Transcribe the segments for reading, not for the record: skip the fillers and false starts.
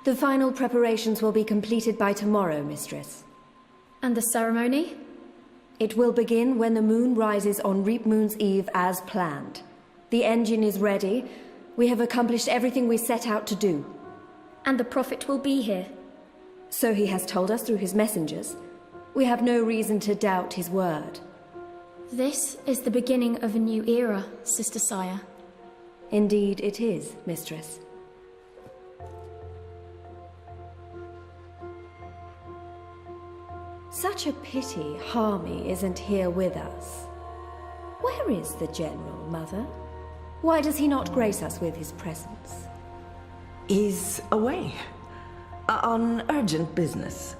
The final preparations will be completed by tomorrow, Mistress. And the ceremony? It will begin when the moon rises on Reap Moon's Eve as planned. The engine is ready. We have accomplished everything we set out to do. And the Prophet will be here. So he has told us through his messengers. We have no reason to doubt his word. This is the beginning of a new era, Sister Saya. Indeed it is, Mistress. Such a pity Harmy isn't here with us. Where is the General, Mother? Why does he not grace us with his presence? He's away. On urgent business.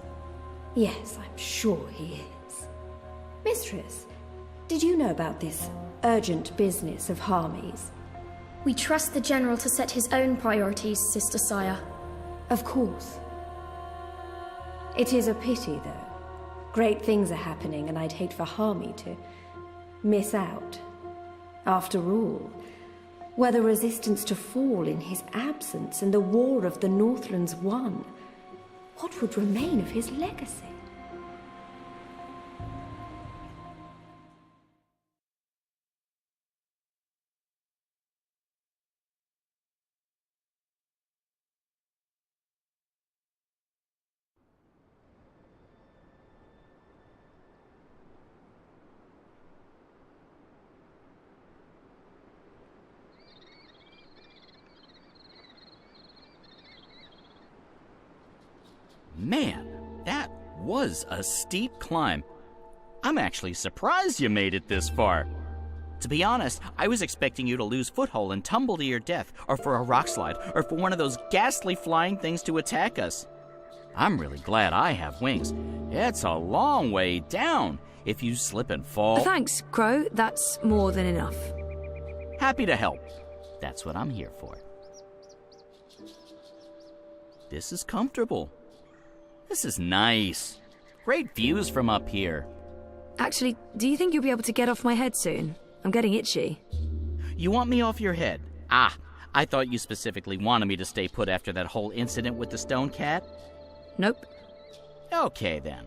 Yes, I'm sure he is. Mistress, did you know about this urgent business of Harmy's? We trust the General to set his own priorities, Sister Saya. Of course. It is a pity, though. Great things are happening, and I'd hate for Harmy to miss out. After all, were the resistance to fall in his absence and the war of the Northlands won, what would remain of his legacy? Man, that was a steep climb. I'm actually surprised you made it this far. To be honest, I was expecting you to lose foothold and tumble to your death, or for a rock slide, or for one of those ghastly flying things to attack us. I'm really glad I have wings. It's a long way down. If you slip and fall... Thanks, Crow. That's more than enough. Happy to help. That's what I'm here for. This is comfortable. This is nice. Great views from up here. Actually, do you think you'll be able to get off my head soon? I'm getting itchy. You want me off your head? Ah, I thought you specifically wanted me to stay put after that whole incident with the stone cat. Nope. Okay, then.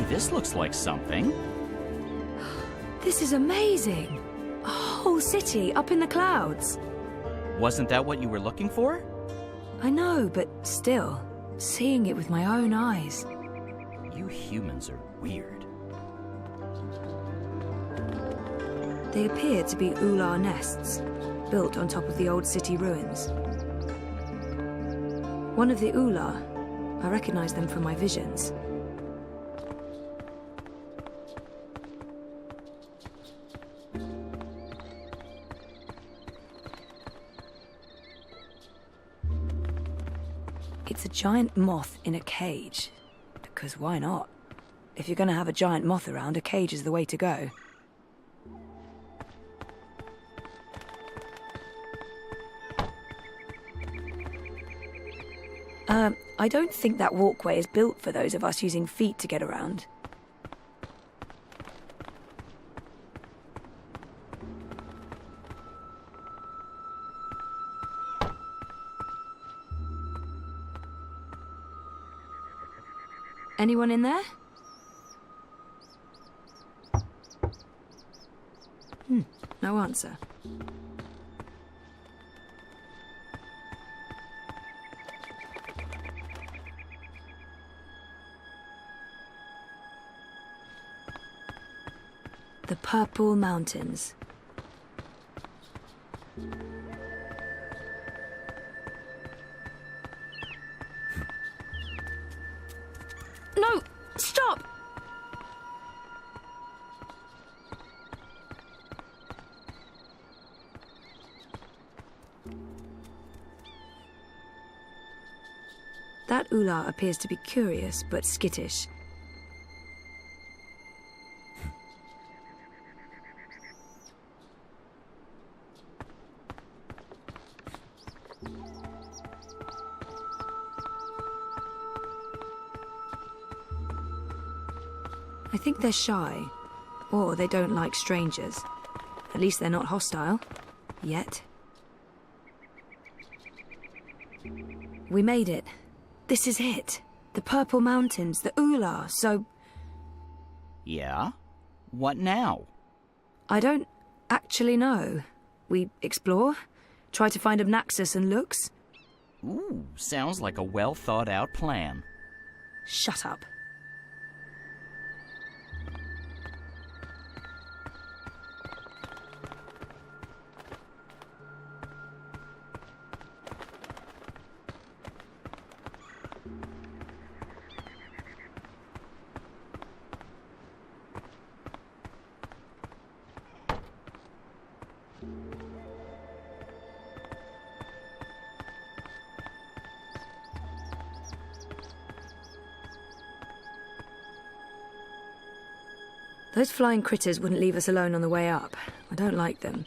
This looks like something. This is amazing. A whole city up in the clouds. Wasn't that what you were looking for? I know, but still, seeing it with my own eyes. You humans are weird. They appear to be ular nests, built on top of the old city ruins. One of the ular, I recognize them from my visions. It's a giant moth in a cage. Because why not? If you're going to have a giant moth around, a cage is the way to go. I don't think that walkway is built for those of us using feet to get around. Anyone in there? No answer. The Purple Mountains. No! Stop! That Ula appears to be curious but skittish. I think they're shy, or they don't like strangers. At least they're not hostile. Yet. We made it. This is it. The Purple Mountains, the Ula, so... Yeah? What now? I don't actually know. We explore, try to find Obnaxus and Lux. Ooh, sounds like a well-thought-out plan. Shut up. Those flying critters wouldn't leave us alone on the way up. I don't like them.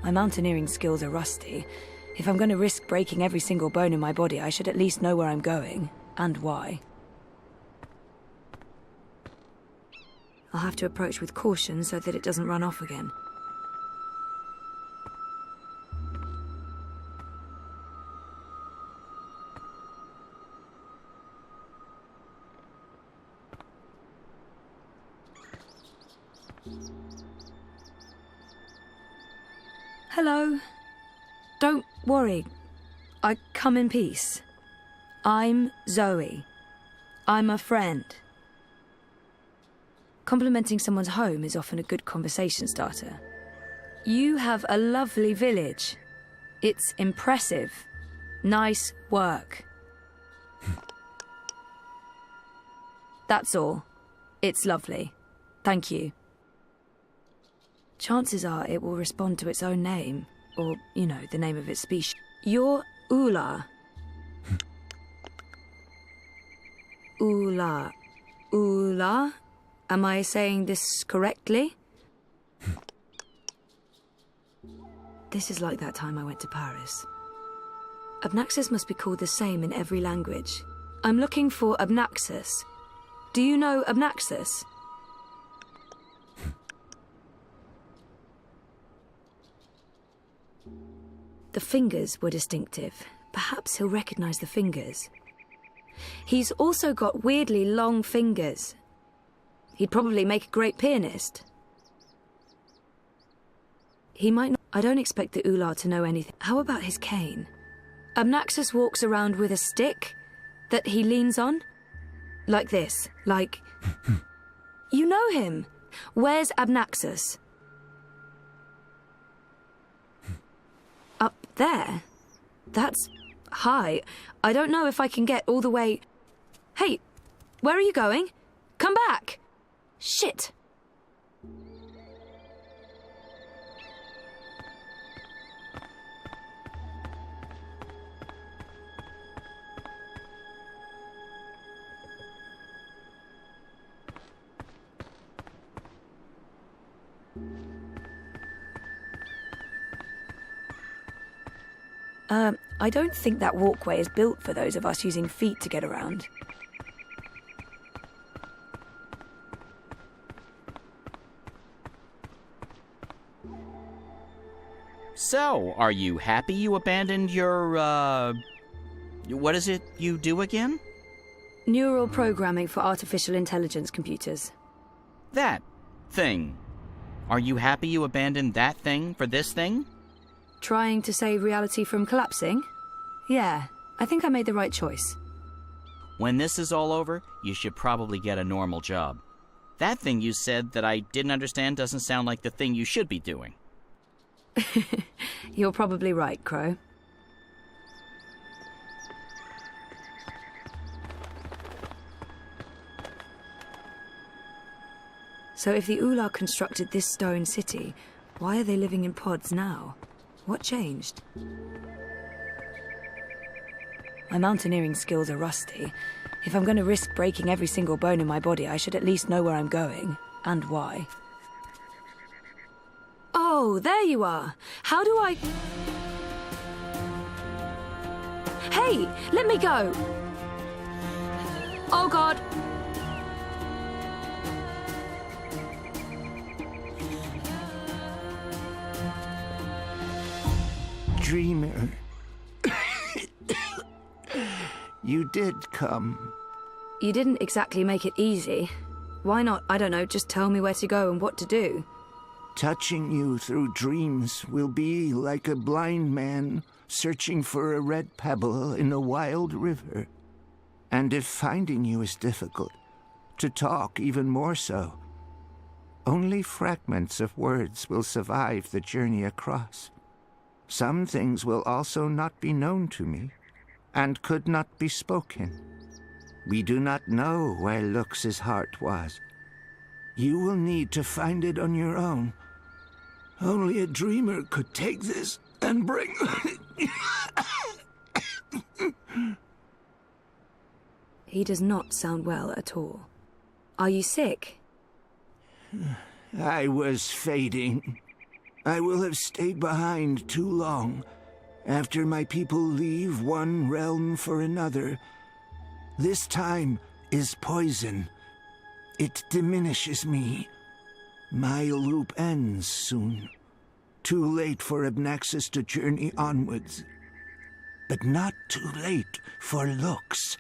My mountaineering skills are rusty. If I'm going to risk breaking every single bone in my body, I should at least know where I'm going, and why. I'll have to approach with caution so that it doesn't run off again. Hello. Don't worry. I come in peace. I'm Zoe. I'm a friend. Complimenting someone's home is often a good conversation starter. You have a lovely village. It's impressive. Nice work. That's all. It's lovely. Thank you. Chances are it will respond to its own name. Or, you know, the name of its species. You're Ula. Ula. Ula? Am I saying this correctly? This is like that time I went to Paris. Obnaxus must be called the same in every language. I'm looking for Obnaxus. Do you know Obnaxus? The fingers were distinctive. Perhaps he'll recognize the fingers. He's also got weirdly long fingers. He'd probably make a great pianist. He might not... I don't expect the Ula to know anything. How about his cane? Obnaxus walks around with a stick that he leans on. Like this. Like... You know him. Where's Obnaxus? Up there? That's high. I don't know if I can get all the way... Hey, where are you going? Come back! Shit! I don't think that walkway is built for those of us using feet to get around. So, are you happy you abandoned your, what is it you do again? Neural programming for artificial intelligence computers. That thing. Are you happy you abandoned that thing for this thing? Trying to save reality from collapsing? Yeah, I think I made the right choice. When this is all over, you should probably get a normal job. That thing you said that I didn't understand doesn't sound like the thing you should be doing. You're probably right, Crow. So if the Ula constructed this stone city, why are they living in pods now? What changed? My mountaineering skills are rusty. If I'm going to risk breaking every single bone in my body, I should at least know where I'm going, and why. Oh, there you are! How do I... Hey! Let me go! Oh, God! Dreamer. You did come. You didn't exactly make it easy. Why not, I don't know, just tell me where to go and what to do? Touching you through dreams will be like a blind man searching for a red pebble in a wild river. And if finding you is difficult, to talk even more so. Only fragments of words will survive the journey across. Some things will also not be known to me, and could not be spoken. We do not know where Lux's heart was. You will need to find it on your own. Only a dreamer could take this and bring... He does not sound well at all. Are you sick? I was fading. I will have stayed behind too long. After my people leave one realm for another, this time is poison. It diminishes me. My loop ends soon. Too late for Abnaxis to journey onwards. But not too late for Lux.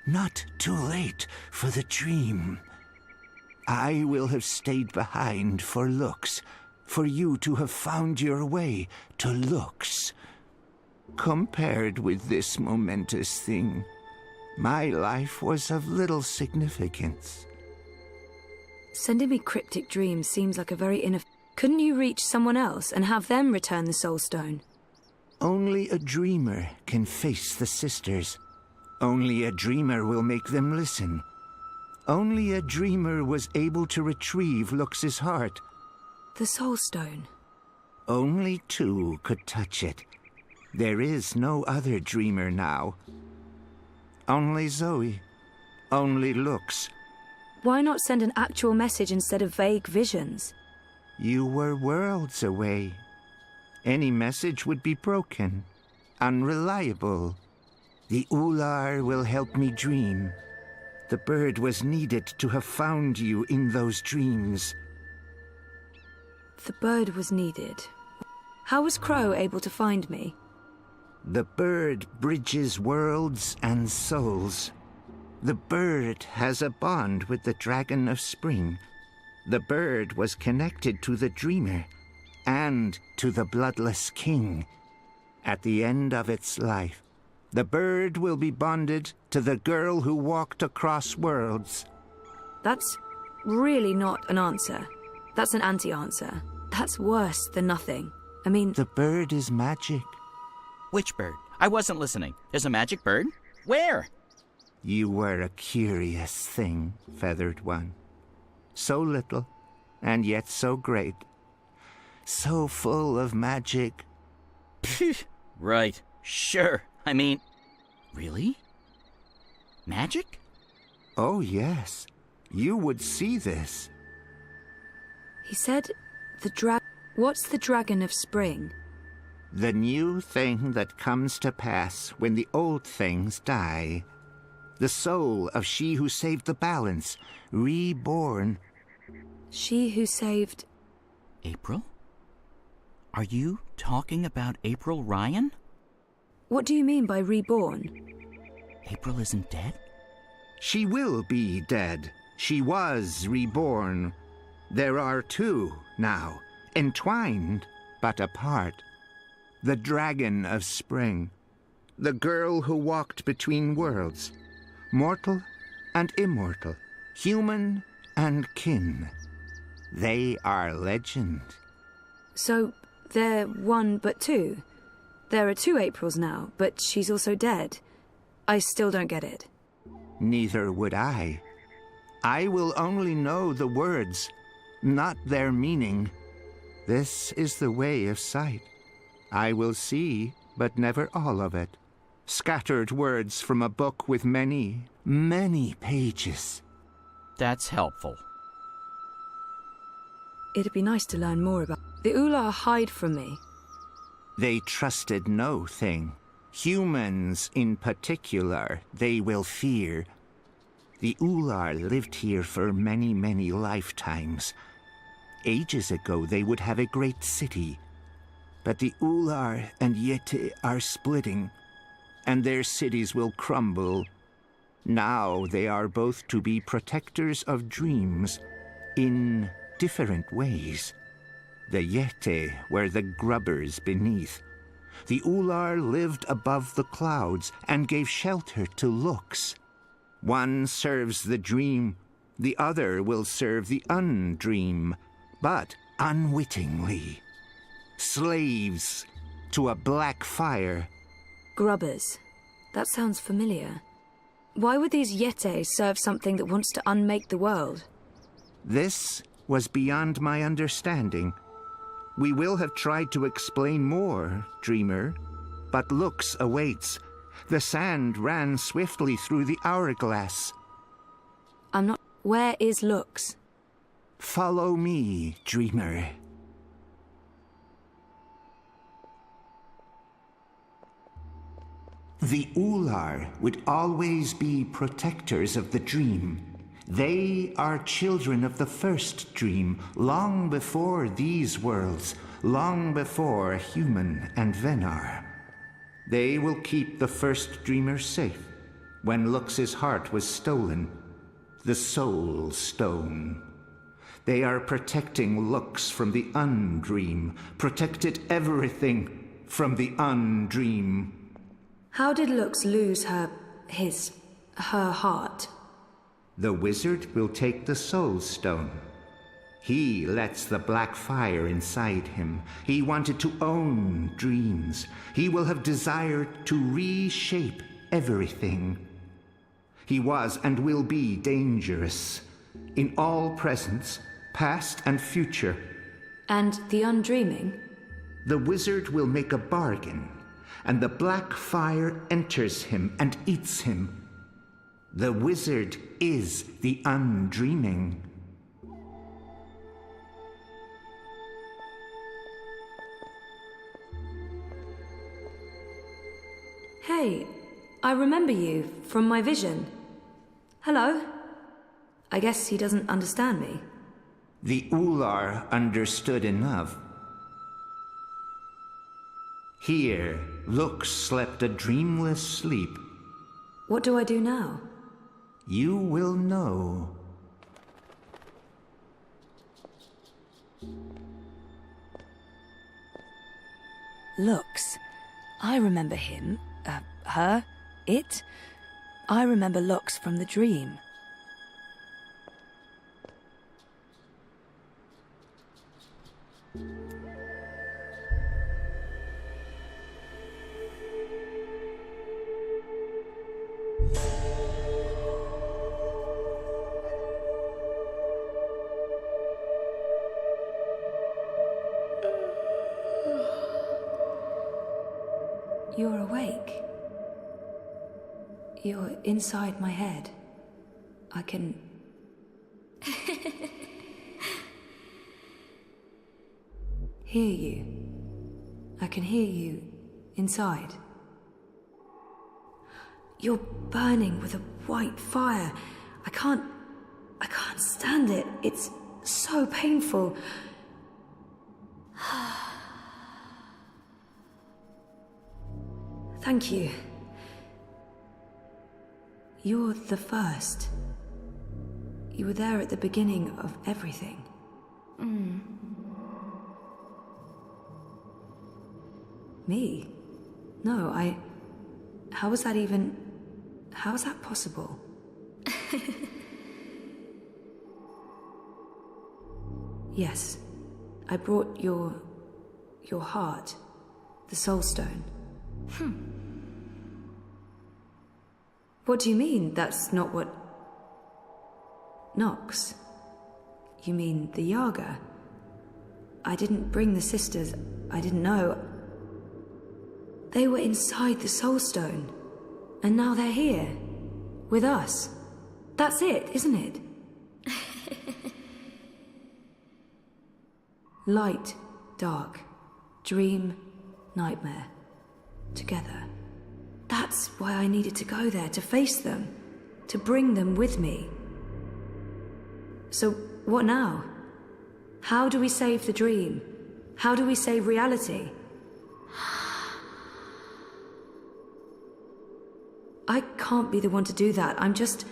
Not too late for the dream. I will have stayed behind for Lux, for you to have found your way to Lux. Compared with this momentous thing, my life was of little significance. Sending me cryptic dreams seems like a very Couldn't you reach someone else and have them return the Soul Stone? Only a dreamer can face the sisters. Only a dreamer will make them listen. Only a dreamer was able to retrieve Lux's heart. The Soul Stone? Only two could touch it. There is no other dreamer now. Only Zoe. Only Lux. Why not send an actual message instead of vague visions? You were worlds away. Any message would be broken, unreliable. The Ular will help me dream. The bird was needed to have found you in those dreams. The bird was needed. How was Crow able to find me? The bird bridges worlds and souls. The bird has a bond with the Dragon of Spring. The bird was connected to the Dreamer and to the Bloodless King. At the end of its life, the bird will be bonded to the girl who walked across worlds. That's really not an answer. That's an anti-answer. That's worse than nothing. I mean... The bird is magic. Which bird? I wasn't listening. There's a magic bird? Where? You were a curious thing, Feathered One. So little, and yet so great. So full of magic. Right. Sure. I mean, really? Magic? Oh, yes. You would see this. He said What's the Dragon of Spring? The new thing that comes to pass when the old things die. The soul of she who saved the balance, reborn. She who saved... April? Are you talking about April Ryan? What do you mean by reborn? April isn't dead? She will be dead. She was reborn. There are two now, entwined but apart. The Dragon of Spring. The girl who walked between worlds. Mortal and immortal. Human and kin. They are legend. So, They're one but two. There are two Aprils now, but she's also dead. I still don't get it. Neither would I. I will only know the words, not their meaning. This is the way of sight. I will see, but never all of it. Scattered words from a book with many, many pages. That's helpful. It'd be nice to learn more about... The Ular hide from me. They trusted no thing. Humans in particular, they will fear. The Ular lived here for many, many lifetimes. Ages ago, they would have a great city. But the Ular and Yeti are splitting, and their cities will crumble. Now they are both to be protectors of dreams in different ways. The Yeti were the grubbers beneath. The Ular lived above the clouds and gave shelter to looks. One serves the dream, the other will serve the undream, but unwittingly. Slaves to a black fire. Grubbers. That sounds familiar. Why would these Yeti serve something that wants to unmake the world? This was beyond my understanding. We will have tried to explain more, Dreamer, but Lux awaits. The sand ran swiftly through the hourglass. I'm not... Where is Lux? Follow me, Dreamer. The Ular would always be protectors of the dream. They are children of the first dream, long before these worlds, long before human and Venar. They will keep the first dreamer safe. When Lux's heart was stolen, the Soul Stone. They are protecting Lux from the undream, protected everything from the undream. How did Lux lose her heart? The wizard will take the Soul Stone. He lets the black fire inside him. He wanted to own dreams. He will have desired to reshape everything. He was and will be dangerous in all presence, past and future. And the undreaming? The wizard will make a bargain, and the black fire enters him and eats him. The wizard is the undreaming. Hey, I remember you from my vision. Hello? I guess he doesn't understand me. The Ular understood enough. Here, Lux slept a dreamless sleep. What do I do now? You will know. Lux. I remember him. Her. It. I remember Lux from the dream. You're awake. You're inside my head. I can... hear you. I can hear you inside. You're burning with a white fire. I can't stand it. It's so painful. Thank you. You're the first. You were there at the beginning of everything. Me? No, how is that possible? Yes, I brought your your heart, the Soul Stone. What do you mean that's not what... Nox? You mean the Yaga? I didn't bring the sisters. I didn't know. They were inside the Soul Stone. And now they're here. With us. That's it, isn't it? Light, dark, dream, nightmare. Together. That's why I needed to go there, to face them. To bring them with me. So, what now? How do we save the dream? How do we save reality? I can't be the one to do that. I'm just...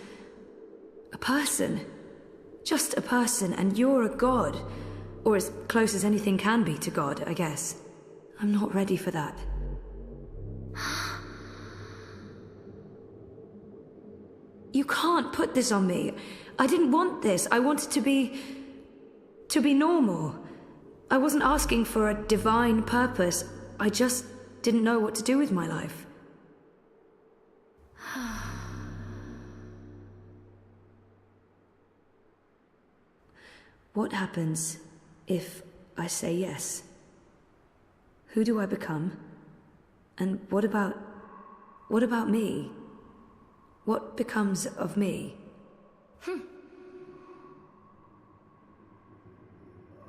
a person. Just a person, and you're a god. Or as close as anything can be to God, I guess. I'm not ready for that. You can't put this on me. I didn't want this. I wanted to be normal. I wasn't asking for a divine purpose. I just didn't know what to do with my life. What happens if I say yes? Who do I become? And what about me? What becomes of me?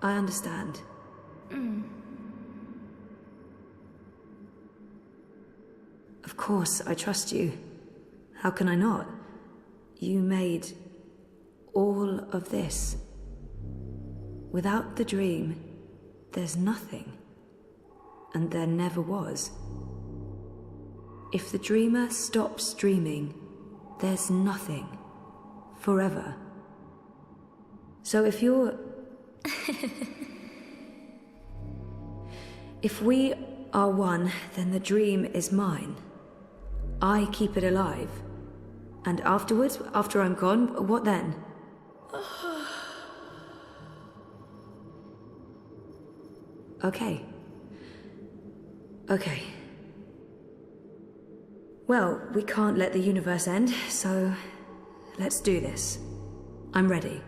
I understand. Of course, I trust you. How can I not? You made all of this. Without the dream, there's nothing. And there never was. If the dreamer stops dreaming, there's nothing. Forever. So if you're... If we are one, then the dream is mine. I keep it alive. And afterwards, after I'm gone, what then? Okay. Okay. Well, we can't let the universe end, so let's do this. I'm ready.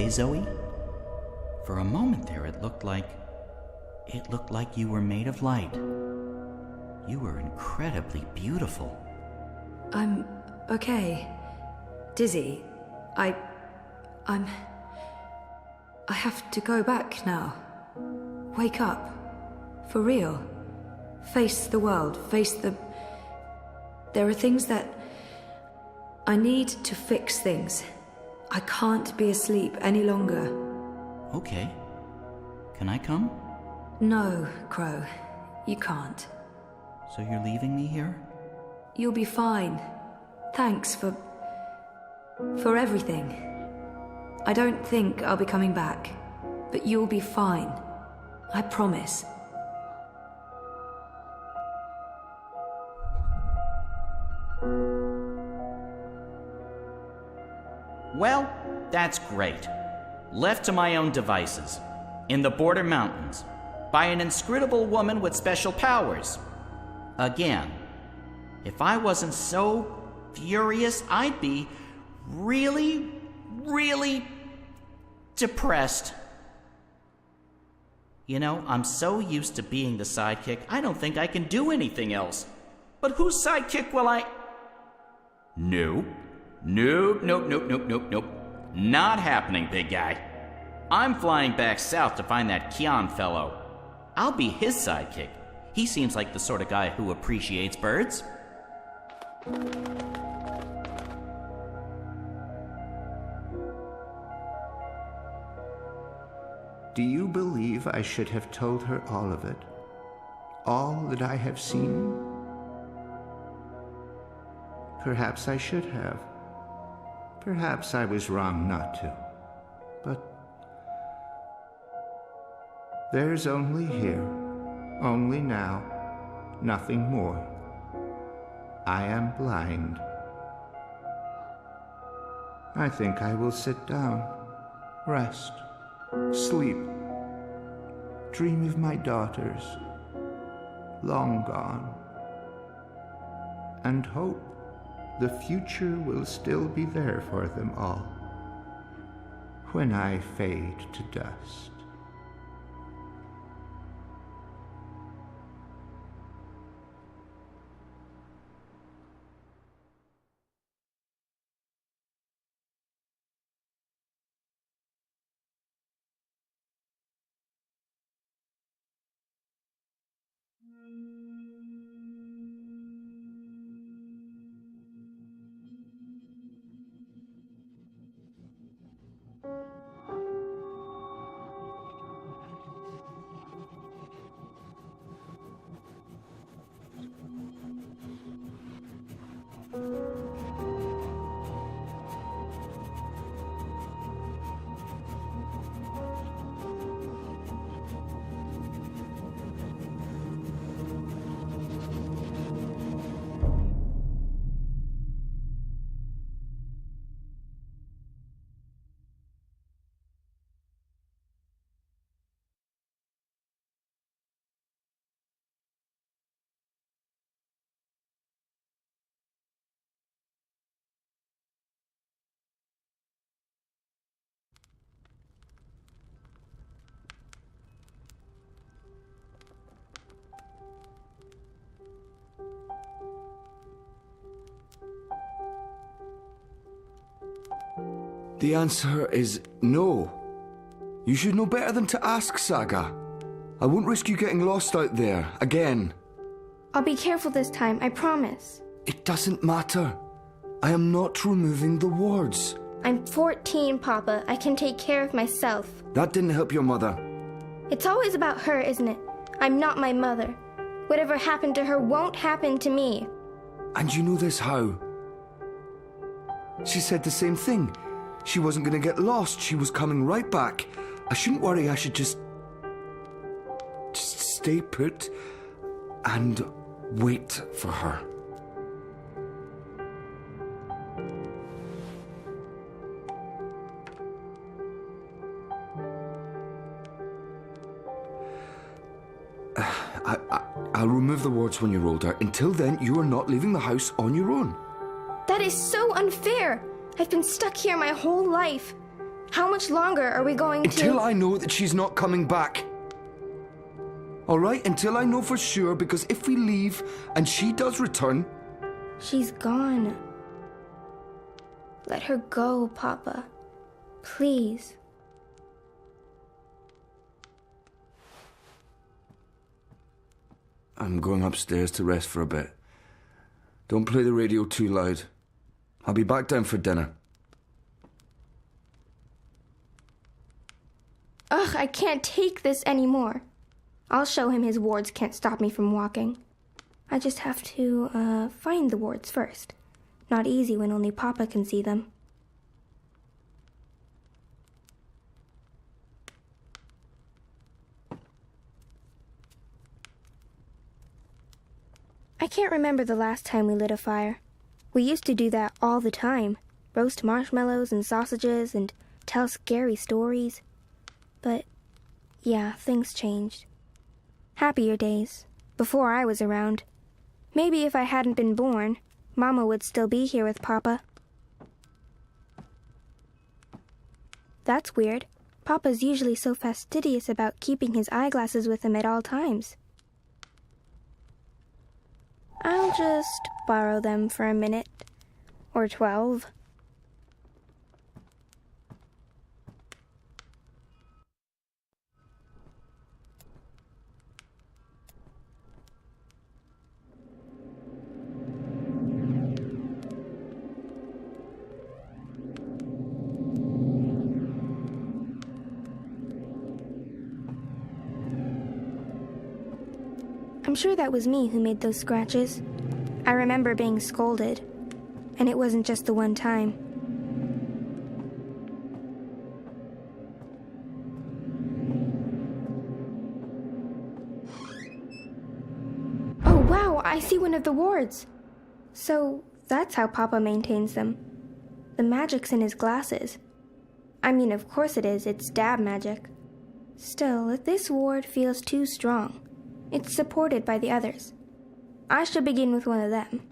Zoe? For a moment there, it looked like you were made of light. You were incredibly beautiful. I'm okay. Dizzy. I have to go back now. Wake up. For real. Face the world. Face the... There are things that... I need to fix things. I can't be asleep any longer. Okay. Can I come? No, Crow. You can't. So you're leaving me here? You'll be fine. Thanks for everything. I don't think I'll be coming back, but you'll be fine. I promise. Well, that's great. Left to my own devices, in the border mountains, by an inscrutable woman with special powers. Again, if I wasn't so furious, I'd be really, really depressed. You know, I'm so used to being the sidekick, I don't think I can do anything else. But whose sidekick will I... Nope. Nope. Not happening, big guy. I'm flying back south to find that Kian fellow. I'll be his sidekick. He seems like the sort of guy who appreciates birds. Do you believe I should have told her all of it? All that I have seen? Perhaps I should have. Perhaps I was wrong not to. But there's only here, only now, nothing more. I am blind. I think I will sit down, rest, sleep, dream of my daughters, long gone, and hope the future will still be there for them all when I fade to dust. The answer is no. You should know better than to ask, Saga. I won't risk you getting lost out there, again. I'll be careful this time, I promise. It doesn't matter. I am not removing the wards. I'm 14, Papa. I can take care of myself. That didn't help your mother. It's always about her, isn't it? I'm not my mother. Whatever happened to her won't happen to me. And you know this how? She said the same thing. She wasn't going to get lost. She was coming right back. I shouldn't worry. I should just stay put and wait for her. I'll remove the wards when you're older. Until then, you are not leaving the house on your own. That is so unfair. I've been stuck here my whole life. How much longer are we going to... Until I know that she's not coming back. All right? Until I know for sure, because if we leave and she does return... She's gone. Let her go, Papa. Please. I'm going upstairs to rest for a bit. Don't play the radio too loud. I'll be back down for dinner. Ugh, I can't take this anymore. I'll show him his wards can't stop me from walking. I just have to, find the wards first. Not easy when only Papa can see them. I can't remember the last time we lit a fire. We used to do that all the time. Roast marshmallows and sausages and tell scary stories. But, yeah, things changed. Happier days, before I was around. Maybe if I hadn't been born, Mama would still be here with Papa. That's weird. Papa's usually so fastidious about keeping his eyeglasses with him at all times. I'll just borrow them for a minute. Or 12. I'm sure that was me who made those scratches. I remember being scolded. And it wasn't just the one time. Oh wow, I see one of the wards. So that's how Papa maintains them. The magic's in his glasses. I mean, of course it is, it's dab magic. Still, if this ward feels too strong, it's supported by the others. I should begin with one of them.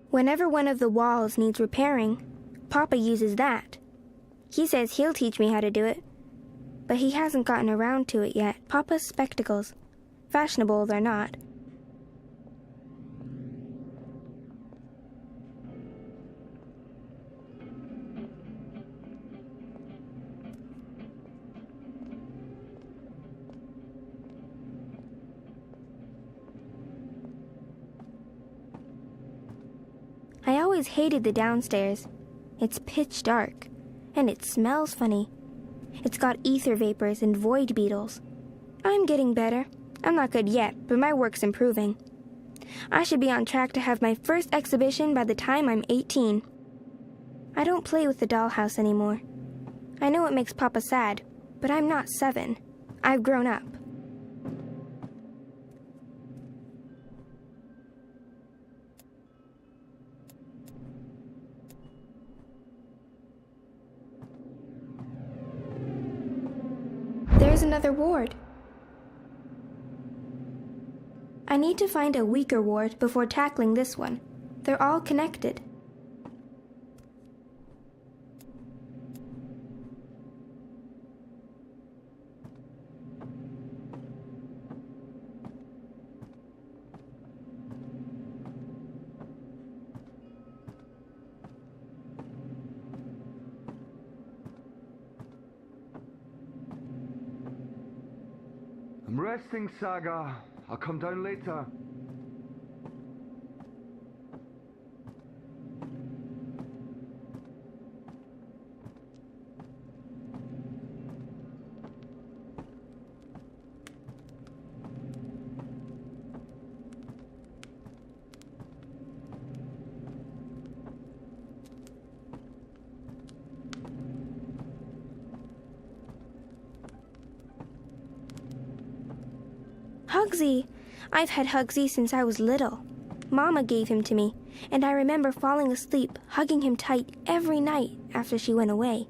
Whenever one of the walls needs repairing, Papa uses that. He says he'll teach me how to do it, but he hasn't gotten around to it yet. Papa's spectacles, fashionable they're not. I always hated the downstairs. It's pitch dark, and it smells funny. It's got ether vapors and void beetles. I'm getting better. I'm not good yet, but my work's improving. I should be on track to have my first exhibition by the time I'm 18. I don't play with the dollhouse anymore. I know it makes Papa sad, but I'm not 7. I've grown up. There's another ward. I need to find a weaker ward before tackling this one. They're all connected. I'm resting, Saga. I'll come down later. Hugsy! I've had Hugsy since I was little. Mama gave him to me, and I remember falling asleep, hugging him tight every night after she went away.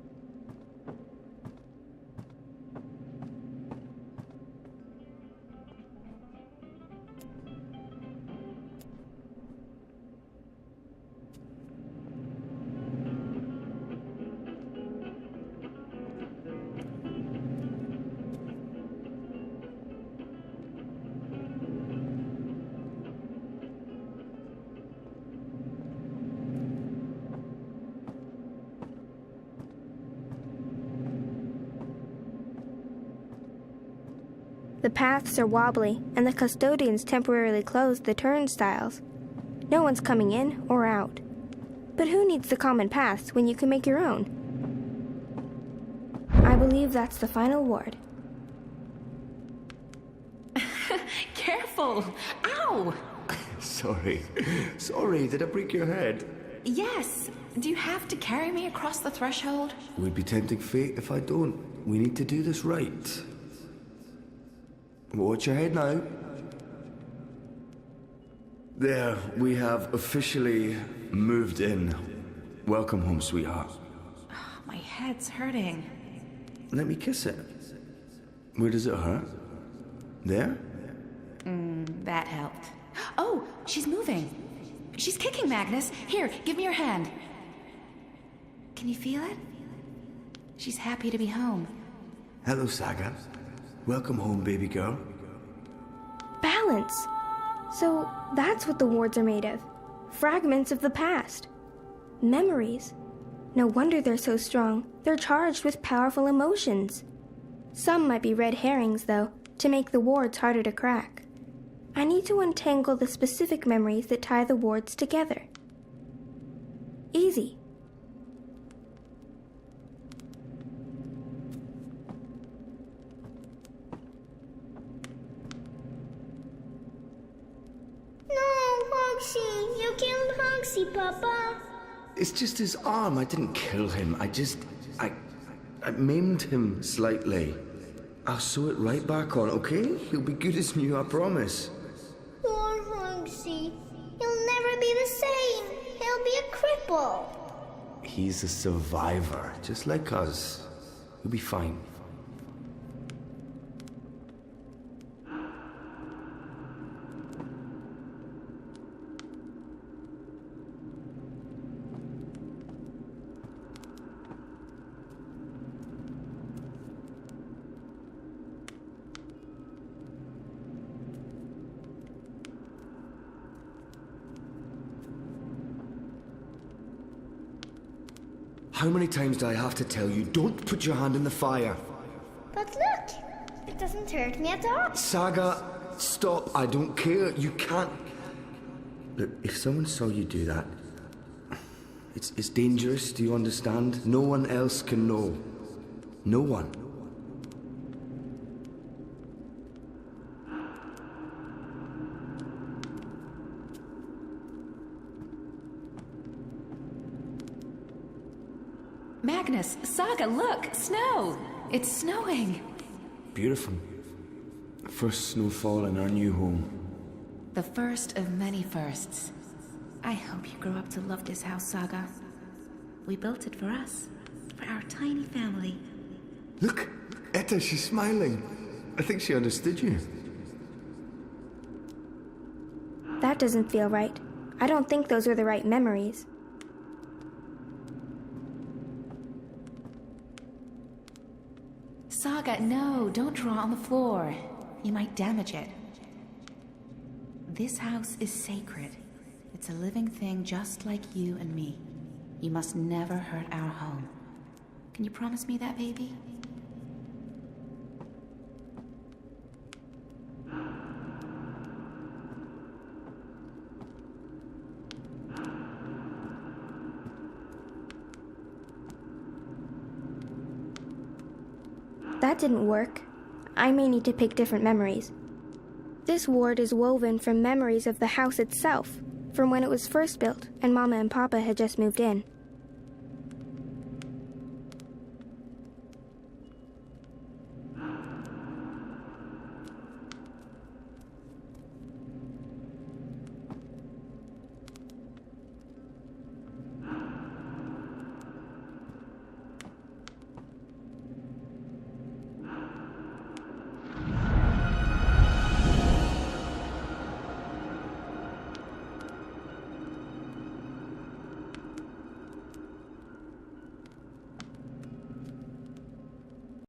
The paths are wobbly, and the custodians temporarily closed the turnstiles. No one's coming in or out. But who needs the common paths when you can make your own? I believe that's the final ward. Careful! Ow! Sorry. Sorry, did I break your head? Yes. Do you have to carry me across the threshold? It would be tempting fate if I don't. We need to do this right. Watch your head now. There, we have officially moved in. Welcome home, sweetheart. My head's hurting. Let me kiss it. Where does it hurt? There? That helped. Oh, she's moving. She's kicking, Magnus. Here, give me your hand. Can you feel it? She's happy to be home. Hello, Saga. Welcome home, baby girl. Balance! So that's what the wards are made of. Fragments of the past. Memories. No wonder they're so strong. They're charged with powerful emotions. Some might be red herrings, though, to make the wards harder to crack. I need to untangle the specific memories that tie the wards together. Easy. No, Roxy, You killed Honksy, Papa. It's just his arm. I didn't kill him. I maimed him slightly. I'll sew it right back on, okay? He'll be good as new, I promise. Poor Honksy. He'll never be the same. He'll be a cripple. He's a survivor, just like us. He'll be fine. How many times do I have to tell you, don't put your hand in the fire? But look, it doesn't hurt me at all. Saga, stop. I don't care. You can't. Look, if someone saw you do that, it's dangerous, do you understand? No one else can know. No one. Magnus, Saga, look! Snow! It's snowing! Beautiful. First snowfall in our new home. The first of many firsts. I hope you grow up to love this house, Saga. We built it for us. For our tiny family. Look! Etta, she's smiling. I think she understood you. That doesn't feel right. I don't think those were the right memories. Saga, no, don't draw on the floor. You might damage it. This house is sacred. It's a living thing just like you and me. You must never hurt our home. Can you promise me that, baby? That didn't work. I may need to pick different memories. This ward is woven from memories of the house itself, from when it was first built and Mama and Papa had just moved in.